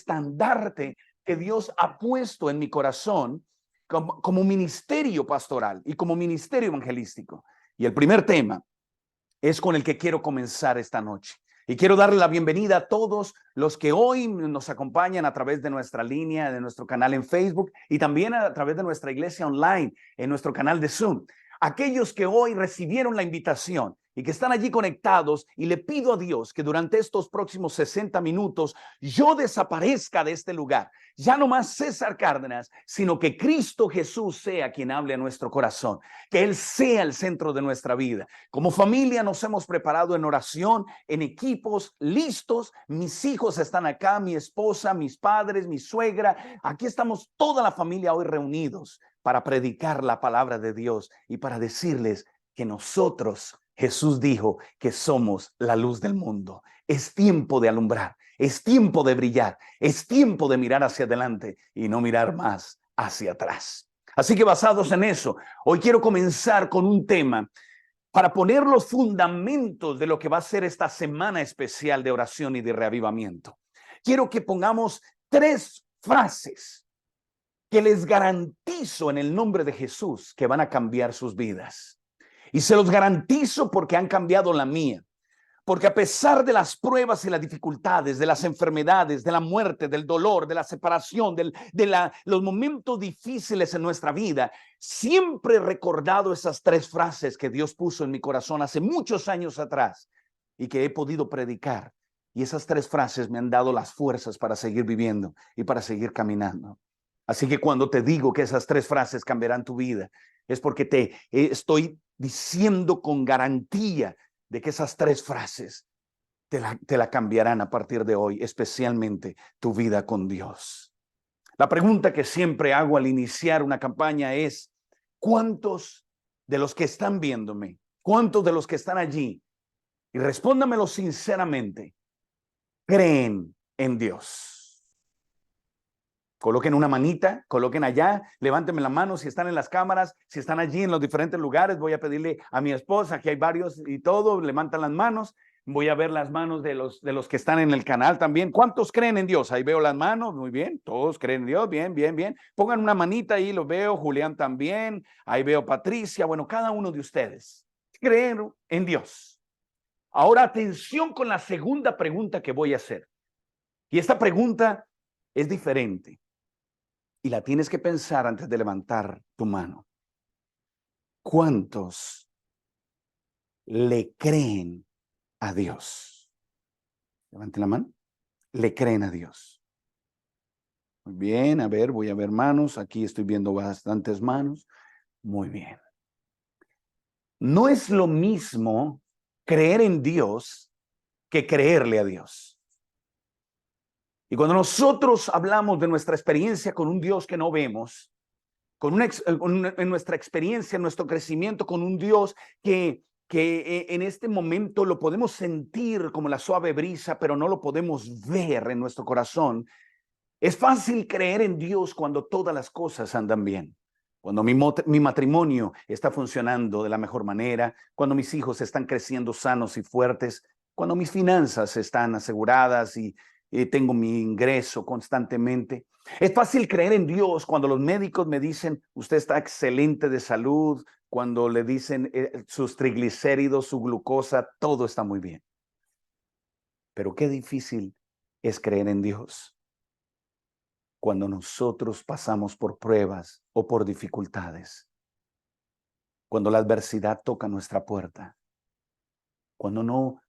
estandarte que Dios ha puesto en mi corazón como ministerio pastoral y como ministerio evangelístico. Y el primer tema es con el que quiero comenzar esta noche. Y quiero darle la bienvenida a todos los que hoy nos acompañan a través de nuestra línea, de nuestro canal en Facebook y también a través de nuestra iglesia online, en nuestro canal de Zoom. Aquellos que hoy recibieron la invitación y que están allí conectados, y le pido a Dios que durante estos próximos 60 minutos yo desaparezca de este lugar. Ya no más César Cárdenas, sino que Cristo Jesús sea quien hable a nuestro corazón, que Él sea el centro de nuestra vida. Como familia nos hemos preparado en oración, en equipos listos. Mis hijos están acá, mi esposa, mis padres, mi suegra. Aquí estamos toda la familia hoy reunidos para predicar la palabra de Dios y para decirles que nosotros, Jesús dijo que somos la luz del mundo. Es tiempo de alumbrar, es tiempo de brillar, es tiempo de mirar hacia adelante y no mirar más hacia atrás. Así que basados en eso, hoy quiero comenzar con un tema para poner los fundamentos de lo que va a ser esta semana especial de oración y de reavivamiento. Quiero que pongamos 3 frases que les garantizo en el nombre de Jesús que van a cambiar sus vidas. Y se los garantizo porque han cambiado la mía. Porque a pesar de las pruebas y las dificultades, de las enfermedades, de la muerte, del dolor, de la separación, los momentos difíciles en nuestra vida, siempre he recordado esas 3 frases que Dios puso en mi corazón hace muchos años atrás y que he podido predicar. Y esas 3 frases me han dado las fuerzas para seguir viviendo y para seguir caminando. Así que cuando te digo que esas 3 frases cambiarán tu vida, es porque te estoy diciendo con garantía de que esas 3 frases te la cambiarán a partir de hoy, especialmente tu vida con Dios. La pregunta que siempre hago al iniciar una campaña es: ¿cuántos de los que están viéndome, cuántos de los que están allí, y respóndamelo sinceramente, creen en Dios? Coloquen una manita, coloquen allá, levántenme la mano si están en las cámaras, si están allí en los diferentes lugares. Voy a pedirle a mi esposa, aquí hay varios y todo, levantan las manos. Voy a ver las manos de los que están en el canal también. ¿Cuántos creen en Dios? Ahí veo las manos, muy bien, todos creen en Dios, bien, bien, bien. Pongan una manita ahí, lo veo, Julián también, ahí veo Patricia, bueno, cada uno de ustedes creen en Dios. Ahora atención con la segunda pregunta que voy a hacer. Y esta pregunta es diferente. Y la tienes que pensar antes de levantar tu mano. ¿Cuántos le creen a Dios? Levanten la mano. Le creen a Dios. Muy bien, a ver, voy a ver manos. Aquí estoy viendo bastantes manos. Muy bien. No es lo mismo creer en Dios que creerle a Dios. Y cuando nosotros hablamos de nuestra experiencia con un Dios que no vemos, en nuestra experiencia, en nuestro crecimiento con un Dios que en este momento lo podemos sentir como la suave brisa, pero no lo podemos ver en nuestro corazón. Es fácil creer en Dios cuando todas las cosas andan bien. Cuando mi matrimonio está funcionando de la mejor manera, cuando mis hijos están creciendo sanos y fuertes, cuando mis finanzas están aseguradas y tengo mi ingreso constantemente. Es fácil creer en Dios cuando los médicos me dicen, usted está excelente de salud, cuando le dicen sus triglicéridos, su glucosa, todo está muy bien. Pero qué difícil es creer en Dios cuando nosotros pasamos por pruebas o por dificultades, cuando la adversidad toca nuestra puerta, cuando no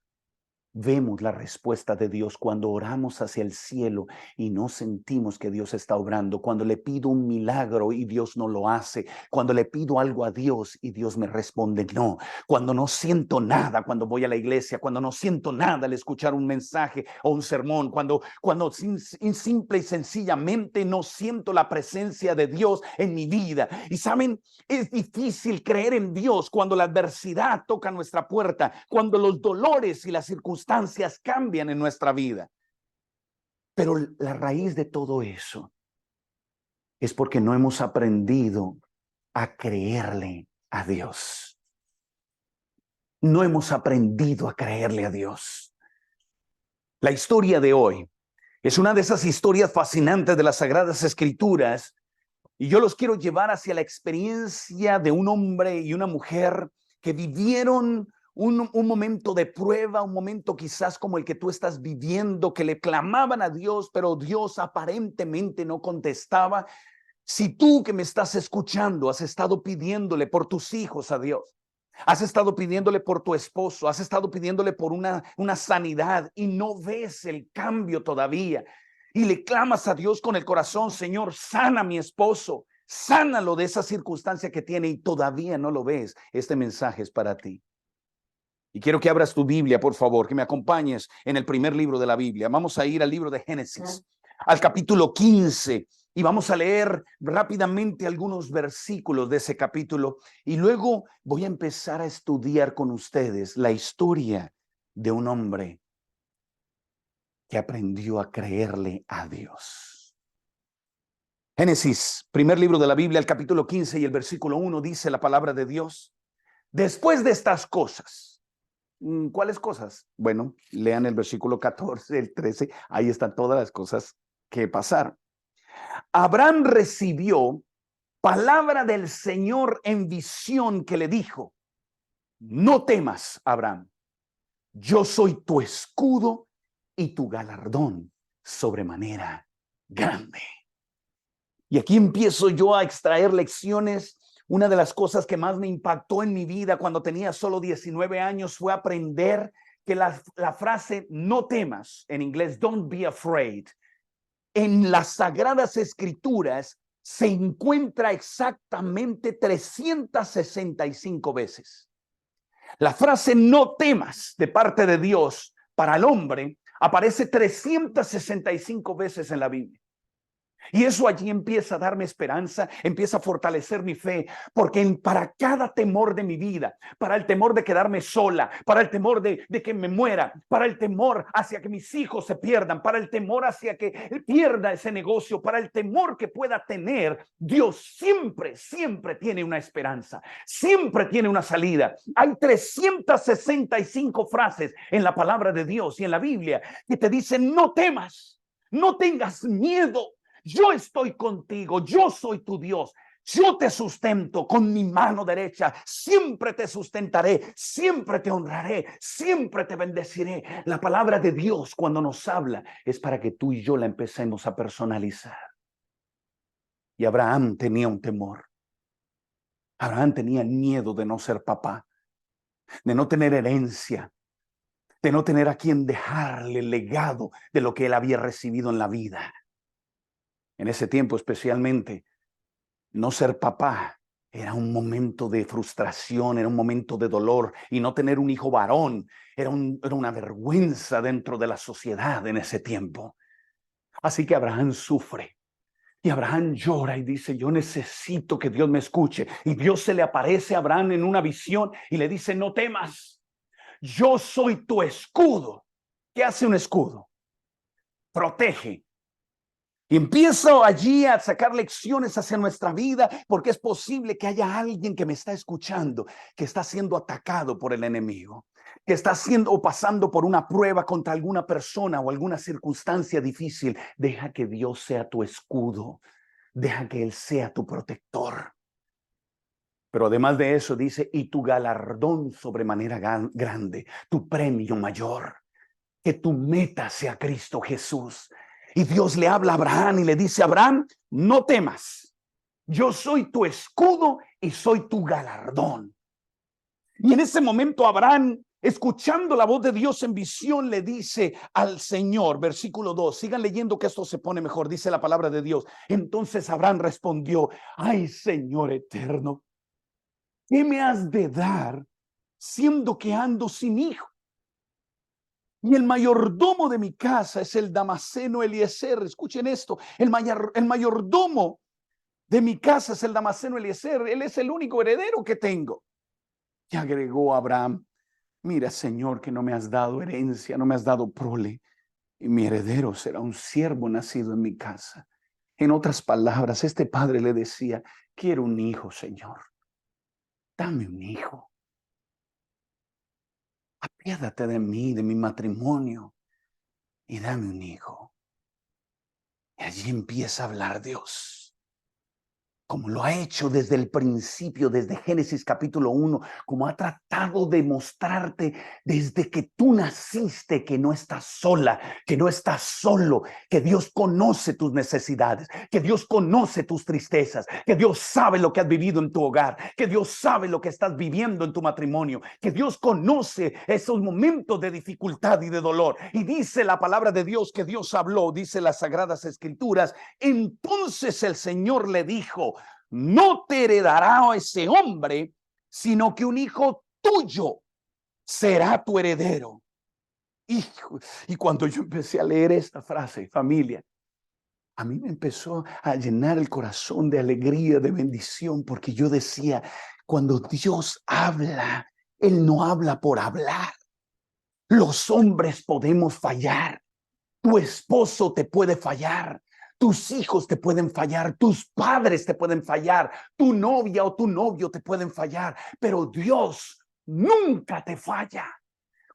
vemos la respuesta de Dios, cuando oramos hacia el cielo y no sentimos que Dios está obrando, cuando le pido un milagro y Dios no lo hace, cuando le pido algo a Dios y Dios me responde no, cuando no siento nada cuando voy a la iglesia, cuando no siento nada al escuchar un mensaje o un sermón, cuando simple y sencillamente no siento la presencia de Dios en mi vida. Y saben, es difícil creer en Dios cuando la adversidad toca nuestra puerta, cuando los dolores y las circunstancias cambian en nuestra vida. Pero la raíz de todo eso es porque no hemos aprendido a creerle a Dios. No hemos aprendido a creerle a Dios. La historia de hoy Es una de esas historias fascinantes de las Sagradas Escrituras y yo los quiero llevar hacia la experiencia de un hombre y una mujer que vivieron un momento de prueba, un momento quizás como el que tú estás viviendo, que le clamaban a Dios, pero Dios aparentemente no contestaba. Si tú que me estás escuchando has estado pidiéndole por tus hijos a Dios, has estado pidiéndole por tu esposo, has estado pidiéndole por una sanidad y no ves el cambio todavía, y le clamas a Dios con el corazón, Señor, sana a mi esposo, sánalo de esa circunstancia que tiene y todavía no lo ves, este mensaje es para ti. Y quiero que abras tu Biblia, por favor, que me acompañes en el primer libro de la Biblia. Vamos a ir al libro de Génesis, al capítulo 15, y vamos a leer rápidamente algunos versículos de ese capítulo. Y luego voy a empezar a estudiar con ustedes la historia de un hombre que aprendió a creerle a Dios. Génesis, primer libro de la Biblia, el capítulo 15 y el versículo 1 dice la palabra de Dios. Después de estas cosas. ¿Cuáles cosas? Bueno, lean el versículo 14, el 13, ahí están todas las cosas que pasaron. Abraham recibió palabra del Señor en visión que le dijo, no temas, Abraham, yo soy tu escudo y tu galardón sobremanera grande. Y aquí empiezo yo a extraer lecciones. Una de las cosas que más me impactó en mi vida cuando tenía solo 19 años fue aprender que la frase no temas, en inglés don't be afraid, en las Sagradas Escrituras se encuentra exactamente 365 veces. La frase no temas de parte de Dios para el hombre aparece 365 veces en la Biblia. Y eso allí empieza a darme esperanza, empieza a fortalecer mi fe, porque para cada temor de mi vida, para el temor de quedarme sola, para el temor de que me muera, para el temor hacia que mis hijos se pierdan, para el temor hacia que pierda ese negocio, para el temor que pueda tener, Dios siempre, siempre tiene una esperanza, siempre tiene una salida. Hay 365 frases en la palabra de Dios y en la Biblia que te dicen no temas, no tengas miedo. Yo estoy contigo, yo soy tu Dios, yo te sustento con mi mano derecha, siempre te sustentaré, siempre te honraré, siempre te bendeciré. La palabra de Dios cuando nos habla es para que tú y yo la empecemos a personalizar. Y Abraham tenía un temor. Abraham tenía miedo de no ser papá, de no tener herencia, de no tener a quien dejarle el legado de lo que él había recibido en la vida. En ese tiempo especialmente, no ser papá era un momento de frustración, era un momento de dolor, y no tener un hijo varón era una vergüenza dentro de la sociedad en ese tiempo. Así que Abraham sufre y Abraham llora y dice, yo necesito que Dios me escuche. Y Dios se le aparece a Abraham en una visión y le dice, no temas, yo soy tu escudo. ¿Qué hace un escudo? Protege. Y empiezo allí a sacar lecciones hacia nuestra vida, porque es posible que haya alguien que me está escuchando, que está siendo atacado por el enemigo, que está haciendo o pasando por una prueba contra alguna persona o alguna circunstancia difícil. Deja que Dios sea tu escudo, deja que Él sea tu protector. Pero además de eso dice, y tu galardón sobremanera grande, tu premio mayor, que tu meta sea Cristo Jesús. Y Dios le habla a Abraham y le dice, Abraham, no temas, yo soy tu escudo y soy tu galardón. Y en ese momento Abraham, escuchando la voz de Dios en visión, le dice al Señor, versículo 2, sigan leyendo que esto se pone mejor, dice la palabra de Dios. Entonces Abraham respondió, ay Señor eterno, ¿qué me has de dar siendo que ando sin hijo? Y el mayordomo de mi casa es el Damaseno Eliezer. Escuchen esto, el mayordomo de mi casa es el Damaseno Eliezer. Él es el único heredero que tengo. Y agregó Abraham, mira Señor, que no me has dado herencia, no me has dado prole, y mi heredero será un siervo nacido en mi casa. En otras palabras, este padre le decía, quiero un hijo, Señor, dame un hijo. Apiádate de mí, de mi matrimonio, y dame un hijo. Y allí empieza a hablar Dios, como lo ha hecho desde el principio, desde Génesis capítulo 1, como ha tratado de mostrarte desde que tú naciste, que no estás sola, que no estás solo, que Dios conoce tus necesidades, que Dios conoce tus tristezas, que Dios sabe lo que has vivido en tu hogar, que Dios sabe lo que estás viviendo en tu matrimonio, que Dios conoce esos momentos de dificultad y de dolor. Y dice la palabra de Dios que Dios habló, dice las Sagradas Escrituras, entonces el Señor le dijo, no te heredará ese hombre, sino que un hijo tuyo será tu heredero. Hijo, y cuando yo empecé a leer esta frase, familia, a mí me empezó a llenar el corazón de alegría, de bendición, porque yo decía, cuando Dios habla, Él no habla por hablar. Los hombres podemos fallar. Tu esposo te puede fallar. Tus hijos te pueden fallar, tus padres te pueden fallar, tu novia o tu novio te pueden fallar, pero Dios nunca te falla.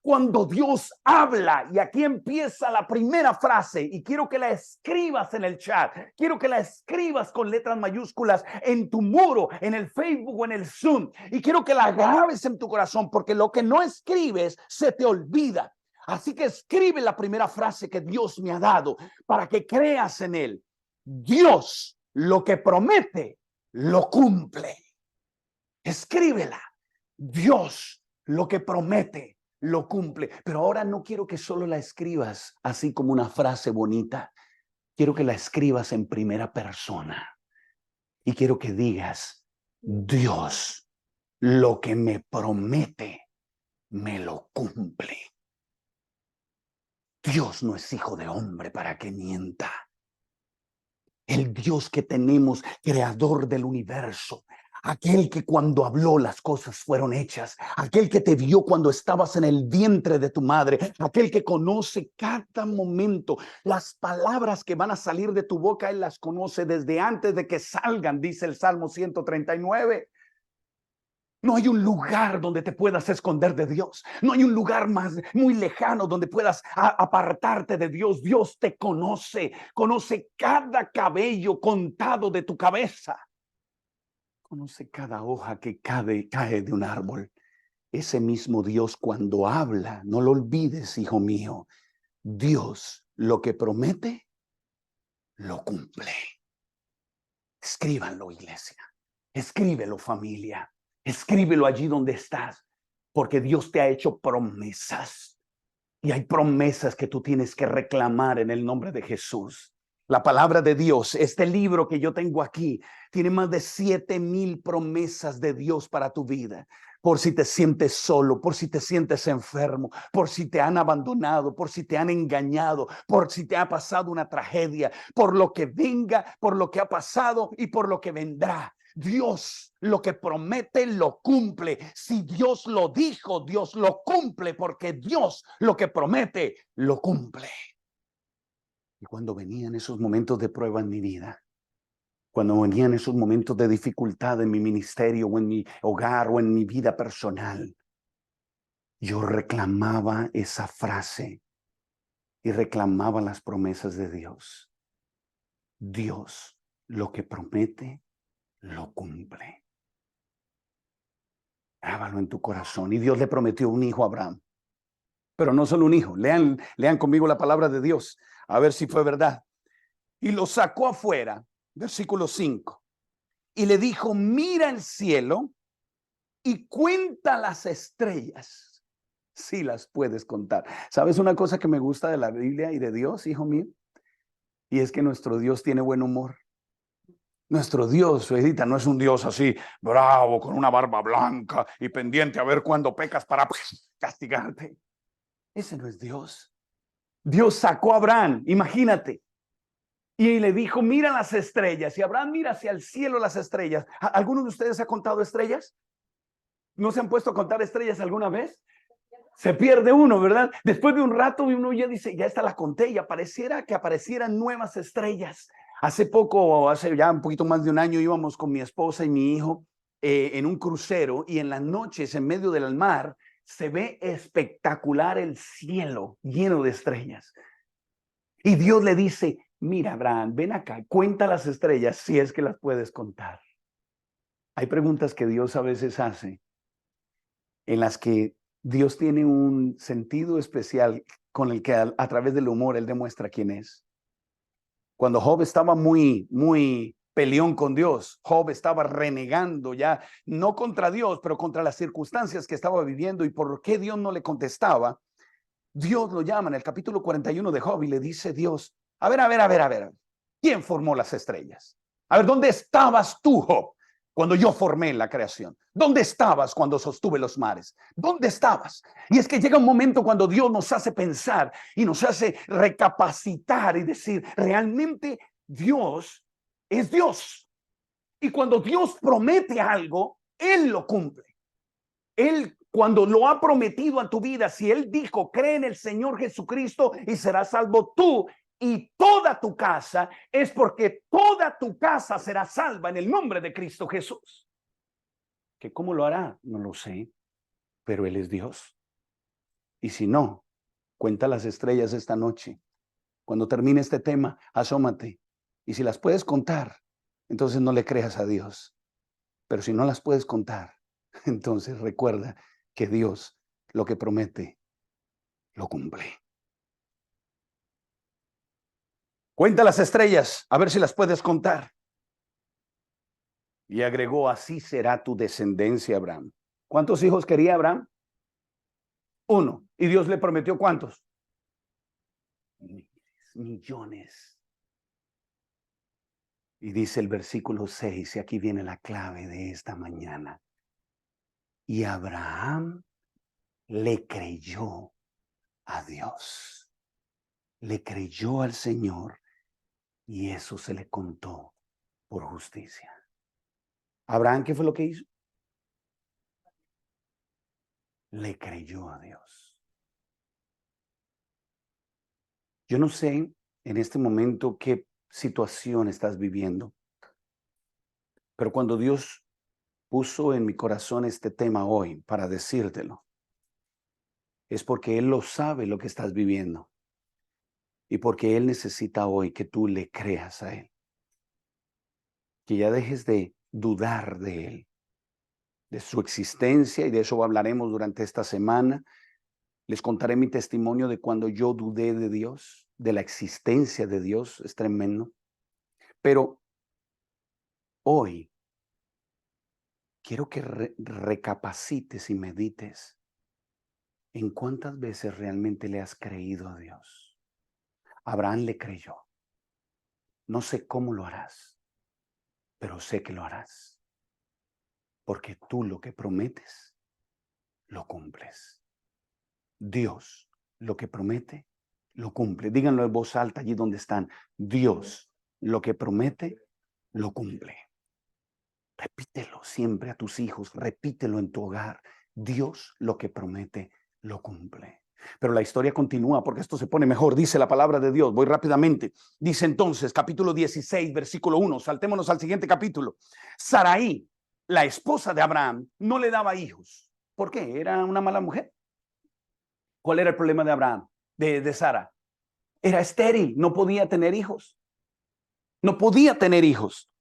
Cuando Dios habla, y aquí empieza la primera frase, y quiero que la escribas en el chat, quiero que la escribas con letras mayúsculas en tu muro, en el Facebook o en el Zoom, y quiero que la grabes en tu corazón, porque lo que no escribes se te olvida. Así que escribe la primera frase que Dios me ha dado para que creas en Él. Dios lo que promete, lo cumple. Escríbela. Dios lo que promete, lo cumple. Pero ahora no quiero que solo la escribas así como una frase bonita. Quiero que la escribas en primera persona. Y quiero que digas, Dios lo que me promete, me lo cumple. Dios no es hijo de hombre para que mienta. El Dios que tenemos, creador del universo, aquel que cuando habló las cosas fueron hechas, aquel que te vio cuando estabas en el vientre de tu madre, aquel que conoce cada momento, las palabras que van a salir de tu boca, Él las conoce desde antes de que salgan, dice el Salmo 139. No hay un lugar donde te puedas esconder de Dios. No hay un lugar más muy lejano donde puedas apartarte de Dios. Dios te conoce, conoce cada cabello contado de tu cabeza. Conoce cada hoja que cae de un árbol. Ese mismo Dios cuando habla, no lo olvides, hijo mío. Dios lo que promete, lo cumple. Escríbanlo, iglesia. Escríbelo, familia. Escríbelo allí donde estás, porque Dios te ha hecho promesas. Y hay promesas que tú tienes que reclamar en el nombre de Jesús. La palabra de Dios, este libro que yo tengo aquí, tiene más de 7,000 promesas de Dios para tu vida. Por si te sientes solo, por si te sientes enfermo, por si te han abandonado, por si te han engañado, por si te ha pasado una tragedia, por lo que venga, por lo que ha pasado y por lo que vendrá. Dios lo que promete lo cumple. Si Dios lo dijo, Dios lo cumple, porque Dios lo que promete lo cumple. Y cuando venían esos momentos de prueba en mi vida, cuando venían esos momentos de dificultad en mi ministerio o en mi hogar o en mi vida personal, yo reclamaba esa frase y reclamaba las promesas de Dios. Dios lo que promete lo cumple. Grábalo en tu corazón. Y Dios le prometió un hijo a Abraham. Pero no solo un hijo. Lean conmigo la palabra de Dios. A ver si fue verdad. Y lo sacó afuera. Versículo 5. Y le dijo, mira el cielo y cuenta las estrellas. Si las puedes contar. ¿Sabes una cosa que me gusta de la Biblia y de Dios, hijo mío? Y es que nuestro Dios tiene buen humor. Nuestro Dios, Edita, no es un Dios así, bravo, con una barba blanca y pendiente a ver cuándo pecas para castigarte. Ese no es Dios. Dios sacó a Abraham, imagínate, y le dijo, mira las estrellas. Y Abraham mira hacia el cielo las estrellas. ¿Alguno de ustedes ha contado estrellas? ¿No se han puesto a contar estrellas alguna vez? Se pierde uno, ¿verdad? Después de un rato uno ya dice, ya esta la conté, y apareciera que aparecieran nuevas estrellas. Hace poco, hace ya un poquito más de un año, íbamos con mi esposa y mi hijo en un crucero, y en las noches, en medio del mar, se ve espectacular el cielo lleno de estrellas. Y Dios le dice, Mira, Abraham, ven acá, cuenta las estrellas si es que las puedes contar. Hay preguntas que Dios a veces hace en las que Dios tiene un sentido especial con el que a través del humor Él demuestra quién es. Cuando Job estaba muy peleón con Dios, Job estaba renegando ya, no contra Dios, pero contra las circunstancias que estaba viviendo y por qué Dios no le contestaba. Dios lo llama en el capítulo 41 de Job y le dice Dios, a ver, ¿quién formó las estrellas? A ver, ¿dónde estabas tú, Job, cuando yo formé la creación? ¿Dónde estabas cuando sostuve los mares? ¿Dónde estabas? Y es que llega un momento cuando Dios nos hace pensar y nos hace recapacitar y decir, realmente Dios es Dios. Y cuando Dios promete algo, Él lo cumple. Él, cuando lo ha prometido a tu vida, si Él dijo, cree en el Señor Jesucristo y serás salvo tú y toda tu casa, es porque toda tu casa será salva en el nombre de Cristo Jesús. ¿Que cómo lo hará? No lo sé, pero Él es Dios. Y si no, cuenta las estrellas esta noche. Cuando termine este tema, asómate. Y si las puedes contar, entonces no le creas a Dios. Pero si no las puedes contar, entonces recuerda que Dios lo que promete, lo cumple. Cuenta las estrellas, a ver si las puedes contar. Y agregó, así será tu descendencia, Abraham. ¿Cuántos hijos quería Abraham? Uno. ¿Y Dios le prometió cuántos? Millones. Y dice el versículo 6, y aquí viene la clave de esta mañana. Y Abraham le creyó a Dios. Le creyó al Señor y eso se le contó por justicia. Abraham, ¿qué fue lo que hizo? Le creyó a Dios. Yo no sé en este momento qué situación estás viviendo, pero cuando Dios puso en mi corazón este tema hoy para decírtelo, es porque Él lo sabe lo que estás viviendo y porque Él necesita hoy que tú le creas a Él, que ya dejes de dudar de Él, de su existencia, y de eso hablaremos durante esta semana. Les contaré mi testimonio de cuando yo dudé de Dios, de la existencia de Dios, es tremendo. Pero hoy quiero que recapacites y medites en cuántas veces realmente le has creído a Dios. Abraham le creyó. No sé cómo lo harás, pero sé que lo harás. Porque tú lo que prometes, lo cumples. Dios lo que promete, lo cumple. Díganlo en voz alta allí donde están. Dios lo que promete, lo cumple. Repítelo siempre a tus hijos, repítelo en tu hogar. Dios lo que promete, lo cumple. Pero la historia continúa porque esto se pone mejor. Dice la palabra de Dios. Voy rápidamente. Dice entonces, capítulo 16, versículo 1. Saltémonos al siguiente capítulo. Sarai, la esposa de Abraham, no le daba hijos. ¿Por qué? ¿Era una mala mujer? ¿Cuál era el problema de Abraham? De Sara. Era estéril, no podía tener hijos. No podía tener hijos.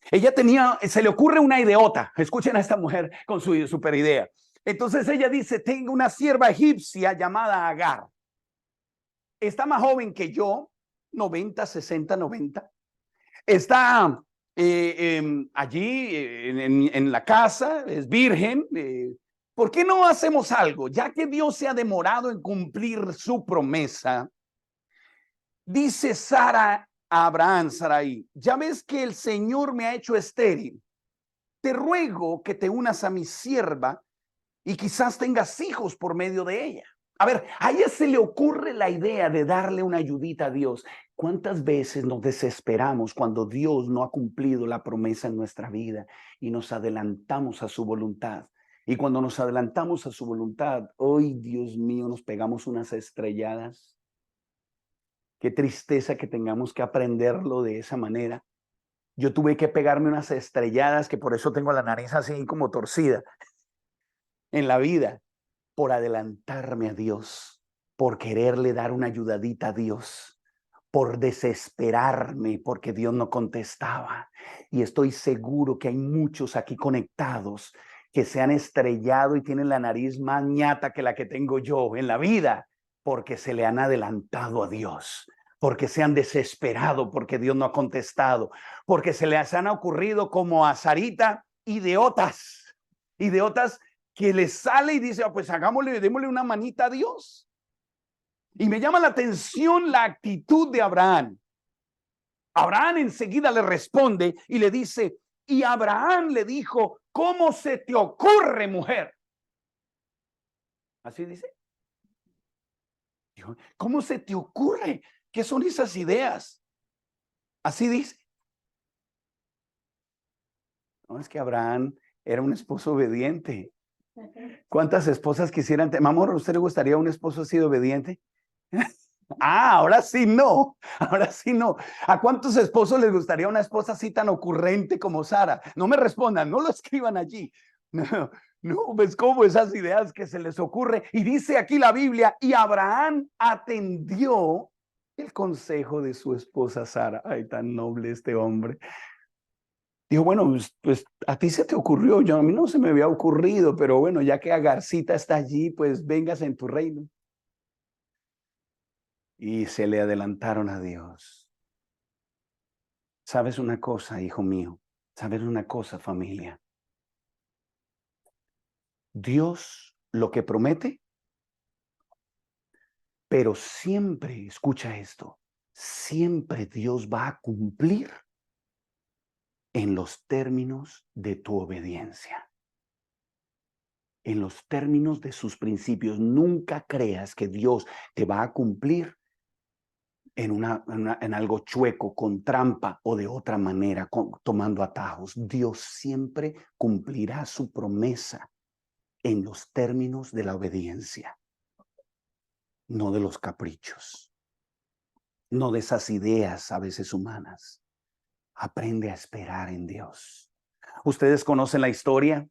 Ella tenía, se le ocurre una ideota. Escuchen a esta mujer con su super idea. Entonces ella dice, tengo una sierva egipcia llamada Agar. Está más joven que yo, 90, 60, 90. Está allí en la casa, es virgen. ¿Por qué no hacemos algo? Ya que Dios se ha demorado en cumplir su promesa, dice Sara a Abraham, Sarai, ya ves que el Señor me ha hecho estéril. Te ruego que te unas a mi sierva y quizás tengas hijos por medio de ella. A ver, a ella se le ocurre la idea de darle una ayudita a Dios. ¿Cuántas veces nos desesperamos cuando Dios no ha cumplido la promesa en nuestra vida y nos adelantamos a su voluntad? Y cuando nos adelantamos a su voluntad, hoy, Dios mío, nos pegamos unas estrelladas. Qué tristeza que tengamos que aprenderlo de esa manera. Yo tuve que pegarme unas estrelladas, que por eso tengo la nariz así como torcida en la vida, por adelantarme a Dios, por quererle dar una ayudadita a Dios, por desesperarme, porque Dios no contestaba. Y estoy seguro que hay muchos aquí conectados que se han estrellado y tienen la nariz más ñata que la que tengo yo en la vida, porque se le han adelantado a Dios, porque se han desesperado, porque Dios no ha contestado, porque se les han ocurrido como a Sarita idiotas que les sale y dice, pues hagámosle, démosle una manita a Dios. Y me llama la atención la actitud de Abraham. Abraham enseguida le responde y le dice, y Abraham le dijo, ¿cómo se te ocurre, mujer? Así dice. ¿Cómo se te ocurre? ¿Qué son esas ideas? Así dice. No, es que Abraham era un esposo obediente. ¿Cuántas esposas quisieran? Amor, ¿a usted le gustaría un esposo así de obediente? Ahora sí no, ahora sí no. ¿A cuántos esposos les gustaría una esposa así tan ocurrente como Sara? No me respondan, no lo escriban allí. No, no, ves cómo esas ideas que se les ocurre. Y dice aquí la Biblia, y Abraham atendió el consejo de su esposa Sara. Ay, tan noble este hombre. Dijo, bueno, pues a ti se te ocurrió, a mí no se me había ocurrido, pero bueno, ya que Agarcita está allí, pues vengas en tu reino. Y se le adelantaron a Dios. ¿Sabes una cosa, hijo mío? ¿Sabes una cosa, familia? Dios lo que promete, pero siempre, escucha esto, siempre Dios va a cumplir en los términos de tu obediencia, en los términos de sus principios. Nunca creas que Dios te va a cumplir en algo chueco, con trampa o de otra manera, tomando atajos. Dios siempre cumplirá su promesa en los términos de la obediencia, no de los caprichos, no de esas ideas a veces humanas. Aprende a esperar en Dios. Ustedes conocen la historia.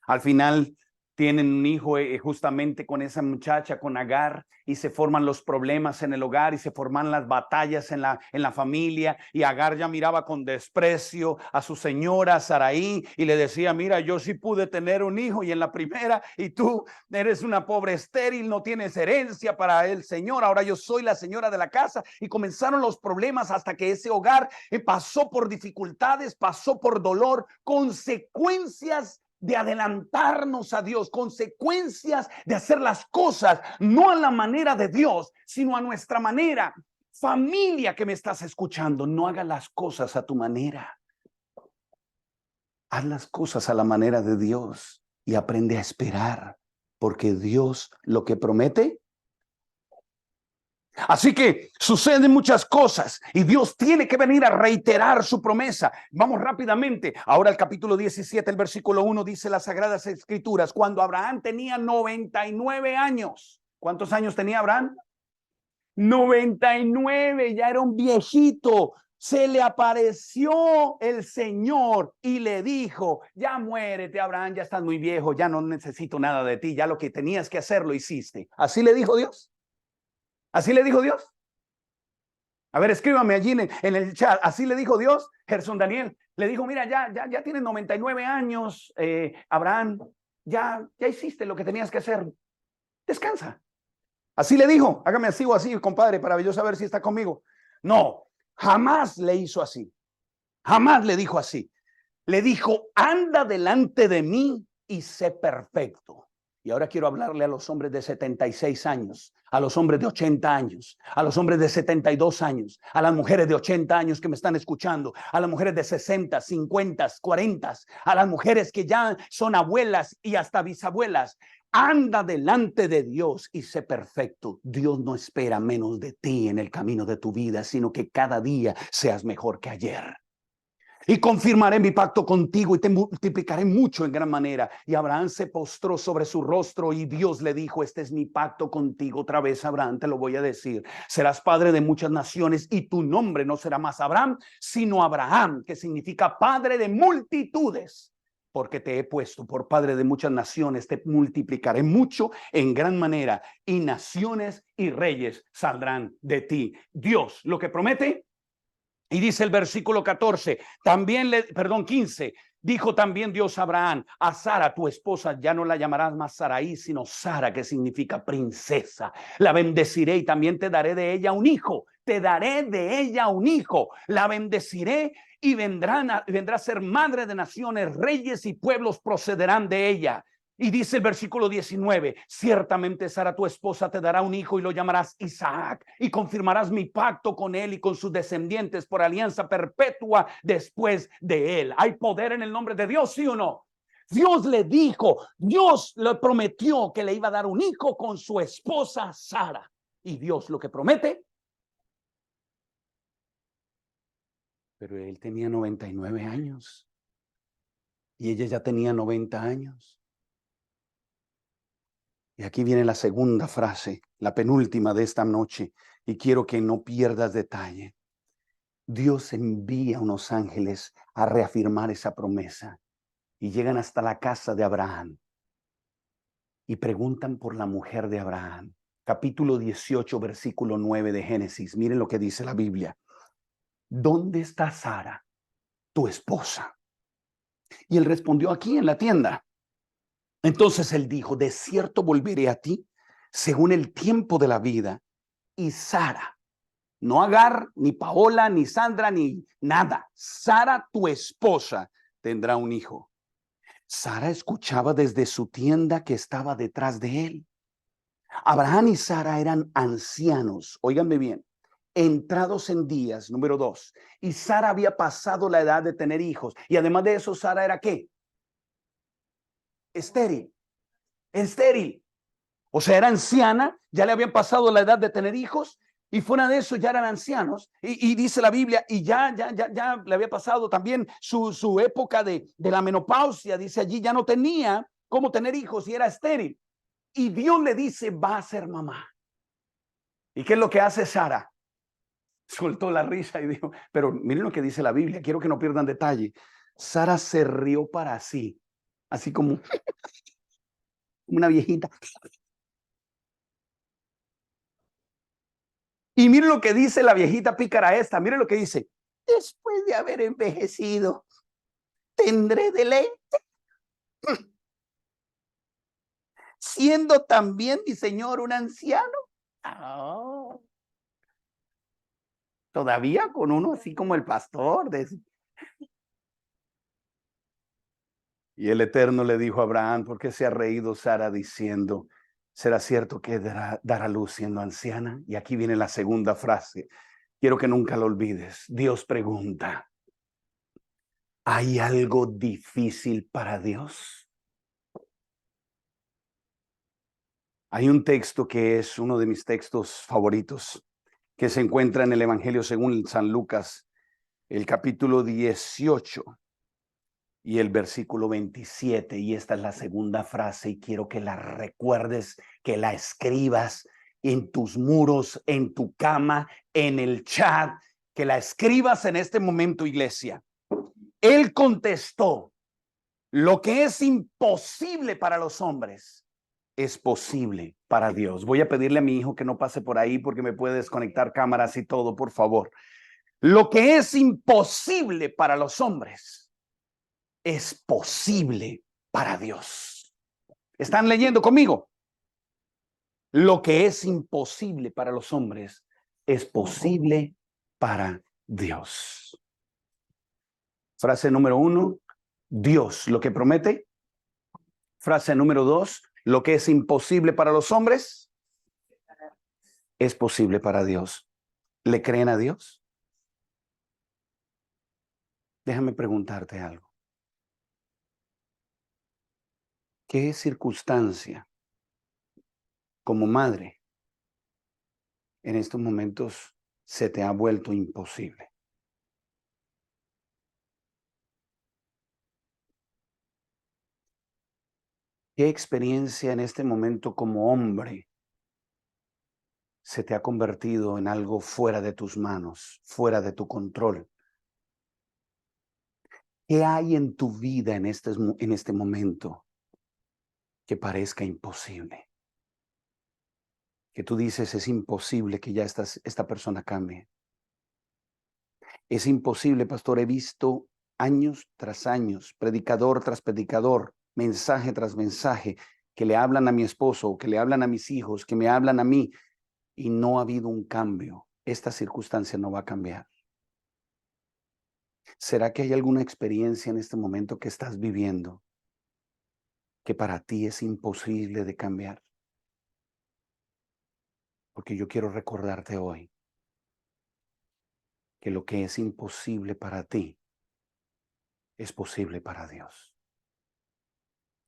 Al final tienen un hijo justamente con esa muchacha, con Agar, y se forman los problemas en el hogar y se forman las batallas en la familia. Y Agar ya miraba con desprecio a su señora Saraí y le decía, mira, yo sí pude tener un hijo y en la primera, y tú eres una pobre estéril, no tienes herencia para el Señor, ahora yo soy la señora de la casa. Y comenzaron los problemas hasta que ese hogar pasó por dificultades, pasó por dolor, consecuencias de adelantarnos a Dios, consecuencias de hacer las cosas no a la manera de Dios, sino a nuestra manera. Familia que me estás escuchando, no hagas las cosas a tu manera. Haz las cosas a la manera de Dios y aprende a esperar, porque Dios lo que promete. Así que suceden muchas cosas y Dios tiene que venir a reiterar su promesa. Vamos rápidamente. Ahora el capítulo 17, el versículo 1 dice las Sagradas Escrituras, cuando Abraham tenía 99 años. ¿Cuántos años tenía Abraham? 99, ya era un viejito. Se le apareció el Señor y le dijo, ya muérete, Abraham, ya estás muy viejo, ya no necesito nada de ti, ya lo que tenías que hacer lo hiciste. ¿Así le dijo Dios? ¿Así le dijo Dios? A ver, escríbame allí en el chat. ¿Así le dijo Dios? Gerson Daniel le dijo, mira, ya tienes 99 años, Abraham, ya hiciste lo que tenías que hacer. Descansa. Así le dijo, hágame así o así, compadre, para yo saber si está conmigo. No, jamás le hizo así. Jamás le dijo así. Le dijo, anda delante de mí y sé perfecto. Y ahora quiero hablarle a los hombres de 76 años, a los hombres de 80 años, a los hombres de 72 años, a las mujeres de 80 años que me están escuchando, a las mujeres de 60, 50, 40, a las mujeres que ya son abuelas y hasta bisabuelas. Anda delante de Dios y sé perfecto. Dios no espera menos de ti en el camino de tu vida, sino que cada día seas mejor que ayer. Y confirmaré mi pacto contigo y te multiplicaré mucho en gran manera. Y Abraham se postró sobre su rostro y Dios le dijo, este es mi pacto contigo. Otra vez, Abraham, te lo voy a decir. Serás padre de muchas naciones y tu nombre no será más Abraham, sino Abraham, que significa padre de multitudes. porque te he puesto por padre de muchas naciones, te multiplicaré mucho en gran manera, y naciones y reyes saldrán de ti. Dios lo que promete. Y dice el versículo 14, también perdón, 15, dijo también Dios a Abraham: a Sara, tu esposa, ya no la llamarás más Sarai, sino Sara, que significa princesa. La bendeciré y también te daré de ella un hijo. Te daré de ella un hijo. La bendeciré y vendrá a ser madre de naciones, reyes y pueblos procederán de ella. Y dice el versículo 19, ciertamente Sara tu esposa te dará un hijo y lo llamarás Isaac, y confirmarás mi pacto con él y con sus descendientes por alianza perpetua después de él. ¿Hay poder en el nombre de Dios, sí o no? Dios le dijo, Dios le prometió que le iba a dar un hijo con su esposa Sara. Y Dios lo que promete. Pero él tenía 99 años y ella ya tenía 90 años. Y aquí viene la segunda frase, la penúltima de esta noche, y quiero que no pierdas detalle. Dios envía unos ángeles a reafirmar esa promesa y llegan hasta la casa de Abraham y preguntan por la mujer de Abraham. Capítulo 18, versículo 9 de Génesis. Miren lo que dice la Biblia. ¿Dónde está Sara, tu esposa? Y él respondió: aquí en la tienda. Entonces él dijo: de cierto volveré a ti según el tiempo de la vida, y Sara, no Agar, ni Paola, ni Sandra, ni nada, Sara, tu esposa, tendrá un hijo. Sara escuchaba desde su tienda que estaba detrás de él. Abraham y Sara eran ancianos, óiganme bien, entrados en días, número 2, y Sara había pasado la edad de tener hijos, y además de eso, Sara era ¿qué? Estéril, estéril. O sea, era anciana, ya le habían pasado la edad de tener hijos, y fuera de eso ya eran ancianos. Y dice la Biblia, y ya le había pasado también su época de la menopausia. Dice allí, ya no tenía cómo tener hijos y era estéril. Y Dios le dice: va a ser mamá. ¿Y qué es lo que hace Sara? Soltó la risa y dijo, pero miren lo que dice la Biblia, quiero que no pierdan detalle. Sara se rió para sí, así como una viejita. Y miren lo que dice la viejita pícara esta, miren lo que dice: después de haber envejecido, tendré deleite, siendo también mi señor un anciano. Oh, todavía con uno así como el pastor. Y el Eterno le dijo a Abraham: ¿por qué se ha reído Sara diciendo, será cierto que dará luz siendo anciana? Y aquí viene la segunda frase. Quiero que nunca lo olvides. Dios pregunta: ¿hay algo difícil para Dios? Hay un texto que es uno de mis textos favoritos, que se encuentra en el Evangelio según San Lucas, el capítulo 18 y el versículo 27. Y esta es la segunda frase y quiero que la recuerdes, que la escribas en tus muros, en tu cama, en el chat, que la escribas en este momento, iglesia. Él contestó: lo que es imposible para los hombres es posible para Dios. Voy a pedirle a mi hijo que no pase por ahí porque me puede desconectar cámaras y todo, por favor. Lo que es imposible para los hombres es posible para Dios. ¿Están leyendo conmigo? Lo que es imposible para los hombres es posible para Dios. Frase número 1, Dios lo que promete. Frase número 2, lo que es imposible para los hombres es posible para Dios. ¿Le creen a Dios? Déjame preguntarte algo. ¿Qué circunstancia como madre en estos momentos se te ha vuelto imposible? ¿Qué experiencia en este momento como hombre se te ha convertido en algo fuera de tus manos, fuera de tu control? ¿Qué hay en tu vida en este momento que parezca imposible? Que tú dices, es imposible que ya esta persona cambie. Es imposible, pastor. He visto años tras años, predicador tras predicador, mensaje tras mensaje, que le hablan a mi esposo, que le hablan a mis hijos, que me hablan a mí, y no ha habido un cambio. Esta circunstancia no va a cambiar. ¿Será que hay alguna experiencia en este momento que estás viviendo que para ti es imposible de cambiar? Porque yo quiero recordarte hoy que lo que es imposible para ti es posible para Dios.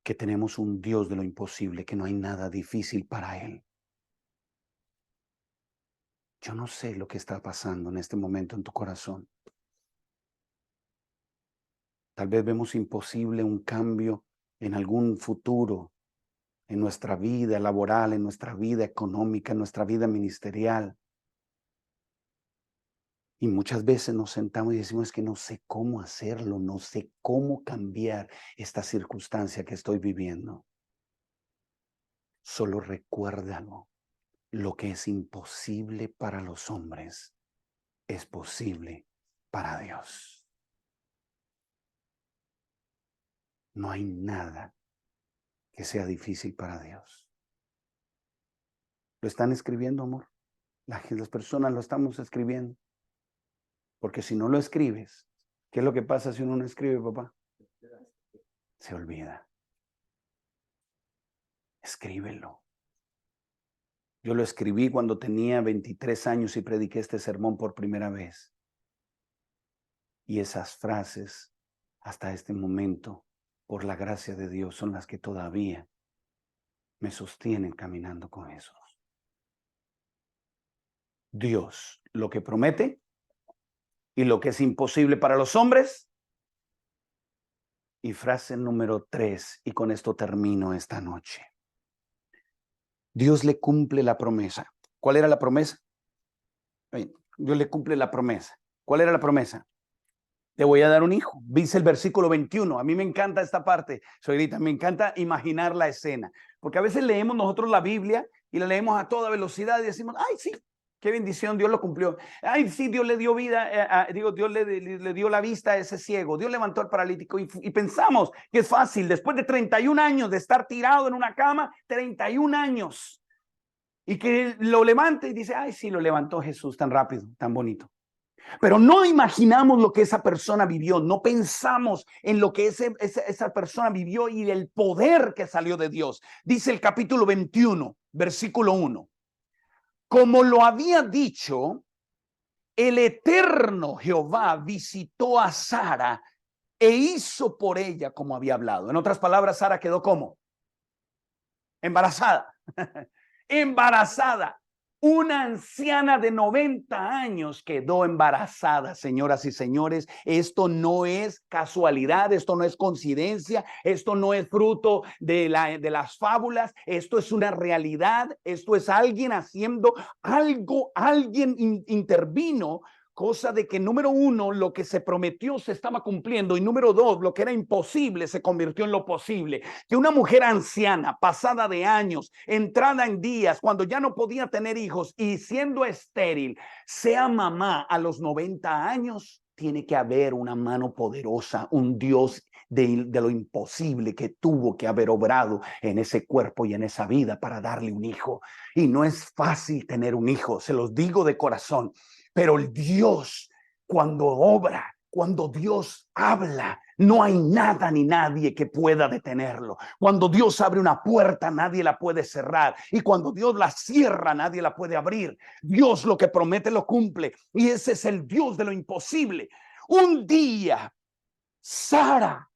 Que tenemos un Dios de lo imposible, que no hay nada difícil para Él. Yo no sé lo que está pasando en este momento en tu corazón. Tal vez vemos imposible un cambio en algún futuro, en nuestra vida laboral, en nuestra vida económica, en nuestra vida ministerial. Y muchas veces nos sentamos y decimos, es que no sé cómo hacerlo, no sé cómo cambiar esta circunstancia que estoy viviendo. Solo recuérdalo, lo que es imposible para los hombres es posible para Dios. No hay nada que sea difícil para Dios. ¿Lo están escribiendo, amor? Las personas lo estamos escribiendo. Porque si no lo escribes, ¿qué es lo que pasa si uno no escribe, papá? Se olvida. Escríbelo. Yo lo escribí cuando tenía 23 años y prediqué este sermón por primera vez. Y esas frases, hasta este momento, por la gracia de Dios, son las que todavía me sostienen caminando con Jesús. Dios, lo que promete y lo que es imposible para los hombres. Y frase número 3, y con esto termino esta noche. Dios le cumple la promesa. ¿Cuál era la promesa? Dios le cumple la promesa. ¿Cuál era la promesa? Te voy a dar un hijo. Dice el versículo 21. A mí me encanta esta parte, suegrita. Me encanta imaginar la escena. Porque a veces leemos nosotros la Biblia y la leemos a toda velocidad y decimos, ay, sí, qué bendición, Dios lo cumplió. Ay, sí, Dios le dio vida, Dios le dio la vista a ese ciego. Dios levantó al paralítico y pensamos que es fácil. Después de 31 años de estar tirado en una cama, 31 años. Y que lo levante y dice, ay, sí, lo levantó Jesús tan rápido, tan bonito. Pero no imaginamos lo que esa persona vivió, no pensamos en lo que esa persona vivió y el poder que salió de Dios. Dice el capítulo 21, versículo 1. Como lo había dicho, el eterno Jehová visitó a Sara e hizo por ella como había hablado. En otras palabras, Sara quedó como embarazada. Embarazada. Una anciana de 90 años quedó embarazada, señoras y señores. Esto no es casualidad, esto no es coincidencia, esto no es fruto de las fábulas, esto es una realidad, esto es alguien haciendo algo, alguien intervino. Cosa de que, número 1, lo que se prometió se estaba cumpliendo, y número 2, lo que era imposible se convirtió en lo posible. Que una mujer anciana, pasada de años, entrada en días, cuando ya no podía tener hijos y siendo estéril, sea mamá a los 90 años, tiene que haber una mano poderosa, un Dios de lo imposible que tuvo que haber obrado en ese cuerpo y en esa vida para darle un hijo. Y no es fácil tener un hijo, se los digo de corazón. Pero el Dios, cuando obra, cuando Dios habla, no hay nada ni nadie que pueda detenerlo. Cuando Dios abre una puerta, nadie la puede cerrar. Y cuando Dios la cierra, nadie la puede abrir. Dios lo que promete lo cumple. Y ese es el Dios de lo imposible. Un día, Sara